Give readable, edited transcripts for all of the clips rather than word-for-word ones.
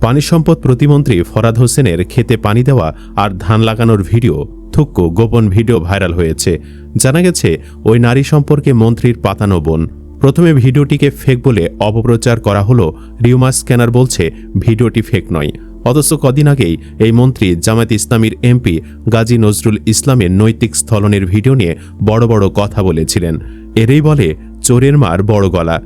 পানি সম্পদ প্রতিমন্ত্রী ফরহাদ হোসেনের ক্ষেতে পানি দেওয়া আর ধান লাগানোর ভিডিও থুক্কু গোপন ভিডিও ভাইরাল হয়েছে। জানা গেছে ওই নারী সম্পর্কে মন্ত্রীর পাতানো বোন। প্রথমে ভিডিওটিকে ফেক বলে অপপ্রচার করা হলো। রিউমার স্ক্যানার বলছে ভিডিওটি ফেক নয়। অথচ কদিন আগেই এই মন্ত্রী জামায়াত ইসলামীর এমপি গাজী নজরুল ইসলামের নৈতিক স্থলনের ভিডিও নিয়ে বড় বড় কথা বলেছিলেন। এরই বলে চোরের মার বড় গলা।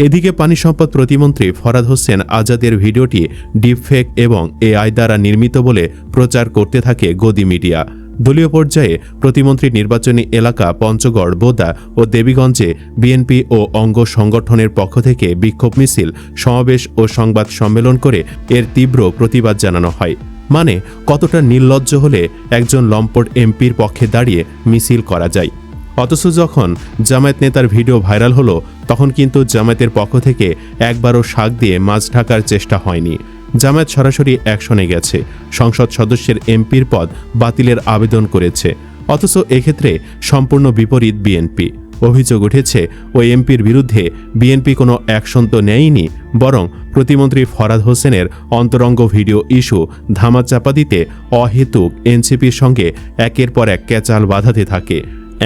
এদিকে পানি সম্পদ প্রতিমন্ত্রী ফরহাদ হোসেন আজাদের ভিডিওটি ডিপফেক এবং এআই দ্বারা নির্মিত বলে প্রচার করতে থাকে গদি মিডিয়া। দলীয় পর্যায়ে প্রতিমন্ত্রী নির্বাচনী এলাকা পঞ্চগড়, বোদা ও দেবীগঞ্জে বিএনপি ও অঙ্গ সংগঠনের পক্ষ থেকে বিক্ষোভ মিছিল, সমাবেশ ও সংবাদ সম্মেলন করে এর তীব্র প্রতিবাদ জানানো হয়। মানে কতটা নির্লজ্জ হলে একজন লম্পট এমপির পক্ষে দাঁড়িয়ে মিছিল করা যায়। অথচ যখন জামায়াত নেতার ভিডিও ভাইরাল হলো তখন কিন্তু জামায়াতের পক্ষ থেকে একবারও শাক দিয়ে মাছ ঢাকার চেষ্টা হয়নি। জামায়াত সরাসরি অ্যাকশনে গেছে, সংসদ সদস্যের এমপির পদ বাতিলের আবেদন করেছে। অথচ এক্ষেত্রে সম্পূর্ণ বিপরীত বিএনপি। অভিযোগ উঠেছে ওই এমপির বিরুদ্ধে বিএনপি কোনো অ্যাকশন তো নেয়নি, বরং প্রতিমন্ত্রী ফরহাদ হোসেনের অন্তরঙ্গ ভিডিও ইস্যু ধামাচাপা দিতে অহেতুক এনসিপির সঙ্গে একের পর এক ক্যাচাল বাঁধাতে থাকে।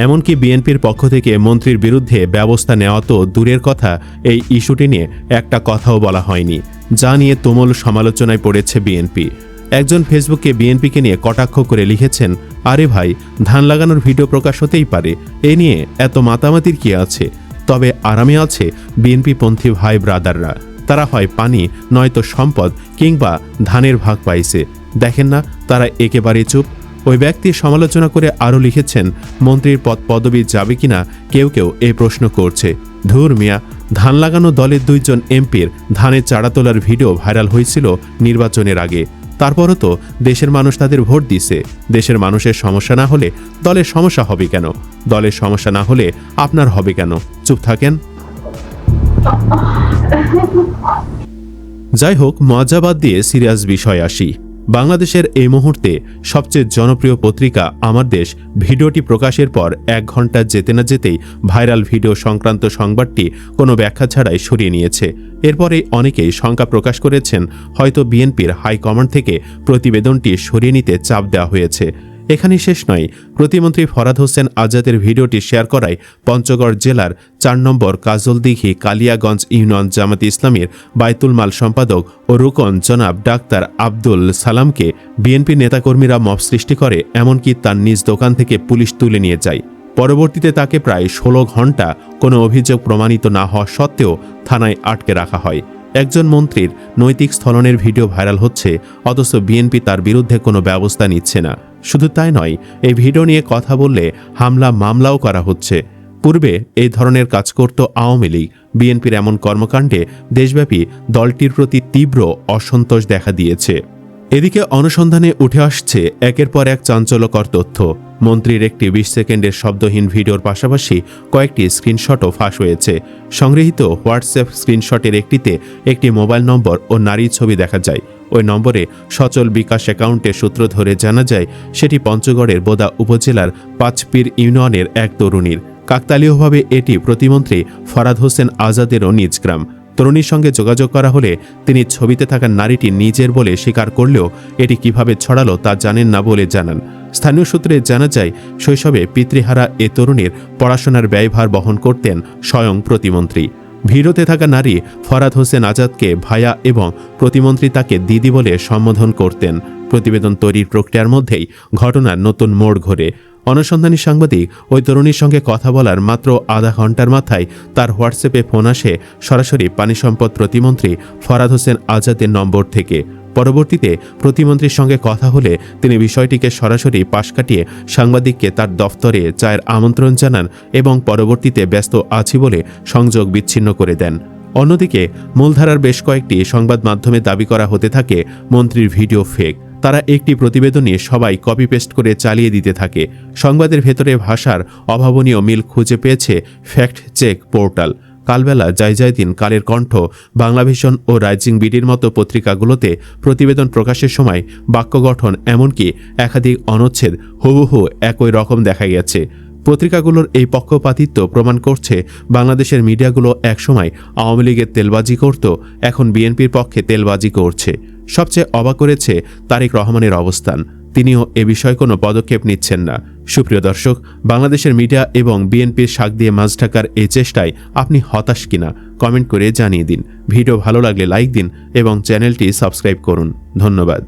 এমনকি বিএনপির পক্ষ থেকে মন্ত্রীর বিরুদ্ধে ব্যবস্থা নেওয়া তো দূরের কথা, এই ইস্যুটি নিয়ে একটা কথাও বলা হয়নি, যা নিয়ে তুমুল সমালোচনায় পড়েছে বিএনপি। একজন ফেসবুকে বিএনপিকে নিয়ে কটাক্ষ করে লিখেছেন, আরে ভাই, ধান লাগানোর ভিডিও প্রকাশ হতেই পারে, এ নিয়ে এত মাতামাতির কি আছে? তবে আরামে আছে বিএনপিপন্থী ভাই ব্রাদাররা। তারা হয় পানি নয়তো সম্পদ কিংবা ধানের ভাগ পাইছে। দেখেন না, তারা একেবারে চুপ। ওই ব্যক্তি সমালোচনা করে আরও লিখেছেন, মন্ত্রীর পদবি যাবে কিনা কেউ কেউ এই প্রশ্ন করছে। ধুর মিয়া, ধান লাগানো দলের 2 জন এমপির ধানের চারা তোলার ভিডিও ভাইরাল হয়েছিল নির্বাচনের আগে। তারপরও তো দেশের মানুষ তাদের ভোট দিছে। দেশের মানুষের সমস্যা না হলে দলের সমস্যা হবে কেন? দলের সমস্যা না হলে আপনার হবে কেন? চুপ থাকেন। যাই হোক, মজা বাদ দিয়ে সিরিয়াস বিষয় আসি। বাংলাদেশের এই মুহূর্তে সবচেয়ে জনপ্রিয় পত্রিকা আমার দেশ ভিডিওটি প্রকাশের পর 1 ঘন্টা যেতে না যেতেই ভাইরাল ভিডিও সংক্রান্ত সংবাদটি কোনো ব্যাখ্যা ছাড়াই সরিয়ে নিয়েছে। এরপরেই অনেকেই শঙ্কা প্রকাশ করেছেন হয়তো বিএনপির হাইকমান্ড থেকে প্রতিবেদনটি সরিয়ে নিতে চাপ দেওয়া হয়েছে। এখানেই শেষ নয়, প্রতিমন্ত্রী ফরহাদ হোসেন আজাদের ভিডিওটি শেয়ার করায় পঞ্চগড় জেলার 4 নম্বর কাজলদিঘি কালিয়াগঞ্জ ইউনিয়ন জামায়াত ইসলামীর বায়তুল মাল সম্পাদক ও রুকন জনাব ডাক্তার আব্দুল সালামকে বিএনপি নেতাকর্মীরা মব সৃষ্টি করে, এমনকি তার নিজ দোকান থেকে পুলিশ তুলে নিয়ে যায়। পরবর্তীতে তাকে প্রায় 16 ঘন্টা কোনো অভিযোগ প্রমাণিত না হওয়া সত্ত্বেও থানায় আটকে রাখা হয়। একজন মন্ত্রীর নৈতিক স্থলনের ভিডিও ভাইরাল হচ্ছে, অথচ বিএনপি তার বিরুদ্ধে কোনো ব্যবস্থা নিচ্ছে না। শুধু তাই নয়, এই ভিডিও নিয়ে কথা বললে হামলা মামলাও করা হচ্ছে। পূর্বে এই ধরনের কাজ করত আওয়ামী লীগ। বিএনপির এমন কর্মকাণ্ডে দেশব্যাপী দলটির প্রতি তীব্র অসন্তোষ দেখা দিয়েছে। এদিকে অনুসন্ধানে উঠে আসছে একের পর এক চাঞ্চল্যকর তথ্য। মন্ত্রীর একটি 20 সেকেন্ডের শব্দহীন ভিডিওর পাশাপাশি কয়েকটি স্ক্রিনশটও ফাঁস হয়েছে। সংগৃহীত হোয়াটসঅ্যাপ স্ক্রিনশটের একটিতে একটি মোবাইল নম্বর ও নারীর ছবি দেখা যায়। ওই নম্বরে সচল বিকাশ অ্যাকাউন্টের সূত্র ধরে জানা যায় সেটি পঞ্চগড়ের বোদা উপজেলার পাঁচপীর ইউনিয়নের এক তরুণীর। কাকতালীয়ভাবে এটি প্রতিমন্ত্রী ফরহাদ হোসেন আজাদেরও নিজ গ্রাম। তরুণীর সঙ্গে যোগাযোগ করা হলে তিনি ছবিতে থাকা নারীটি নিজের বলে স্বীকার করলেও এটি কিভাবে ছড়ালো তা জানেন না বলে জানান। স্থানীয় সূত্রে জানা যায়, শৈশবে পিতৃহারা এ তরুণীর পড়াশোনার ব্যয়ভার বহন করতেন স্বয়ং প্রতিমন্ত্রী। ভিডিওতে থাকা নারী ফরহাদ হোসেন আজাদকে ভাইয়া এবং প্রতিমন্ত্রী তাকে দিদি বলে সম্বোধন করতেন। প্রতিবেদন তৈরির প্রক্রিয়ার মধ্যেই ঘটনার নতুন মোড় ঘোরে। অনুসন্ধানী সাংবাদিক ওই তরুণীর সঙ্গে কথা বলার মাত্র আধা ঘন্টার মাথায় তার হোয়াটসঅ্যাপে ফোন আসে সরাসরি পানি সম্পদ প্রতিমন্ত্রী ফরহাদ হোসেন আজাদের নম্বর থেকে। পরবর্তীতে প্রতিমন্ত্রীর সঙ্গে কথা হলে তিনি বিষয়টিকে সরাসরি পাশ কাটিয়ে সাংবাদিককে তার দফতরে চায়ের আমন্ত্রণ জানান এবং পরবর্তীতে ব্যস্ত আছি বলে সংযোগ বিচ্ছিন্ন করে দেন। অন্যদিকে মূলধারার বেশ কয়েকটি সংবাদ মাধ্যমে দাবি করা হতে থাকে মন্ত্রীর ভিডিও ফেক। তারা একটি প্রতিবেদনে সবাই কপি পেস্ট করে চালিয়ে দিতে থাকে। সংবাদের ভেতরে ভাষার অভাবনীয় মিল খুঁজে পেয়েছে ফ্যাক্ট চেক পোর্টাল। কালবেলা জয়দিন, কালের কণ্ঠ, বাংলাভিশন ও রাইজিং বিডির মতো পত্রিকাগুলোতে প্রতিবেদন প্রকাশের সময় বাক্য গঠন এমনকি একাধিক অনুচ্ছেদ হুবহু একই রকম দেখা গেছে। পত্রিকাগুলোর এই পক্ষপাতিত্ব প্রমাণ করছে বাংলাদেশের মিডিয়াগুলো একসময় আওয়ামী লীগের তেলবাজি করত, এখন বিএনপির পক্ষে তেলবাজি করছে। সবচেয়ে অবাক করেছে তারেক রহমানের অবস্থান, তিনিও এ বিষয়ে কোনো পদক্ষেপ নিচ্ছেন না। সুপ্রিয় দর্শক, বাংলাদেশের মিডিয়া এবং বিএনপির শাক দিয়ে মাছ ঢাকার এই চেষ্টায় আপনি হতাশ কিনা কমেন্ট করে জানিয়ে দিন। ভিডিও ভালো লাগলে লাইক দিন এবং চ্যানেলটি সাবস্ক্রাইব করুন। ধন্যবাদ।